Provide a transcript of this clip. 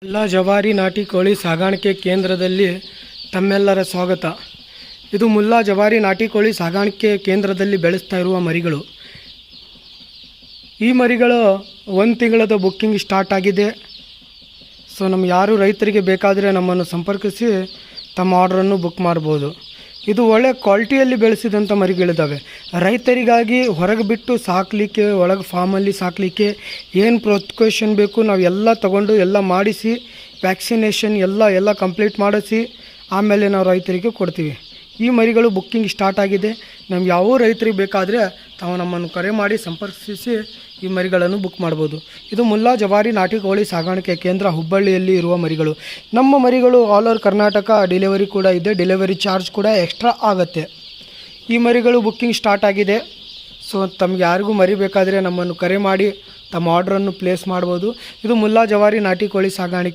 ಎಲ್ಲ ಜವಾರಿ ನಾಟಿ ಕೋಳಿ ಸಾಗಾಣಿಕೆ ಕೇಂದ್ರದಲ್ಲಿ ತಮ್ಮೆಲ್ಲರ ಸ್ವಾಗತ. ಇದು ಮುಲ್ಲಾ ಜವಾರಿ ನಾಟಿ ಕೋಳಿ ಸಾಗಾಣಿಕೆ ಕೇಂದ್ರದಲ್ಲಿ ಬೆಳೆಸ್ತಾ ಇರುವ ಮರಿಗಳು. ಈ ಮರಿಗಳು 1 ತಿಂಗಳದ ಬುಕ್ಕಿಂಗ್ ಸ್ಟಾರ್ಟ್ ಆಗಿದೆ. ಸೊ ನಮ್ಮ ಯಾರು ರೈತರಿಗೆ ಬೇಕಾದರೆ ನಮ್ಮನ್ನು ಸಂಪರ್ಕಿಸಿ ತಮ್ಮ ಆರ್ಡ್ರನ್ನು ಬುಕ್ ಮಾಡ್ಬೋದು. ಇದು ಒಳ್ಳೆ ಕ್ವಾಲಿಟಿಯಲ್ಲಿ ಬೆಳೆಸಿದಂಥ ಮರಿಗಳಿದ್ದಾವೆ. ರೈತರಿಗಾಗಿ ಹೊರಗೆ ಬಿಟ್ಟು ಸಾಕಲಿಕ್ಕೆ, ಒಳಗೆ ಫಾರ್ಮಲ್ಲಿ ಸಾಕಲಿಕ್ಕೆ ಏನು ಪ್ರಿಕಾಷನ್ ಬೇಕು ನಾವು ಎಲ್ಲ ತಗೊಂಡು ಎಲ್ಲ ಮಾಡಿಸಿ ವ್ಯಾಕ್ಸಿನೇಷನ್ ಎಲ್ಲ ಕಂಪ್ಲೀಟ್ ಮಾಡಿಸಿ ಆಮೇಲೆ ನಾವು ರೈತರಿಗೆ ಕೊಡ್ತೀವಿ. ಈ ಮರಿಗಳು ಬುಕ್ಕಿಂಗ್ ಸ್ಟಾರ್ಟ್ ಆಗಿದೆ. ನಮ್ಗೆ ಯಾವ ರೈತರಿಗೆ ಬೇಕಾದರೆ ತಾವು ನಮ್ಮನ್ನು ಕರೆ ಮಾಡಿ ಸಂಪರ್ಕಿಸಿ ಈ ಮರಿಗಳನ್ನು ಬುಕ್ ಮಾಡ್ಬೋದು. ಇದು ಮುಲ್ಲಾ ಜವಾರಿ ನಾಟಿ ಕೋಳಿ ಸಾಗಾಣಿಕೆ ಕೇಂದ್ರ, ಹುಬ್ಬಳ್ಳಿಯಲ್ಲಿ ಇರುವ ಮರಿಗಳು. ನಮ್ಮ ಮರಿಗಳು ಆಲ್ ಓವರ್ ಕರ್ನಾಟಕ ಡೆಲಿವರಿ ಕೂಡ ಇದೆ. ಡೆಲಿವರಿ ಚಾರ್ಜ್ ಕೂಡ ಎಕ್ಸ್ಟ್ರಾ ಆಗುತ್ತೆ. ಈ ಮರಿಗಳು ಬುಕ್ಕಿಂಗ್ ಸ್ಟಾರ್ಟ್ ಆಗಿದೆ. ಸೊ ತಮ್ಗೆ ಯಾರಿಗೂ ಮರಿ ಬೇಕಾದರೆ ನಮ್ಮನ್ನು ಕರೆ ಮಾಡಿ ತಮ್ಮ ಆರ್ಡ್ರನ್ನು ಪ್ಲೇಸ್ ಮಾಡ್ಬೋದು. ಇದು ಮುಲ್ಲಾ ಜವಾರಿ ನಾಟಿ ಕೋಳಿ ಸಾಗಾಣಿಕೆ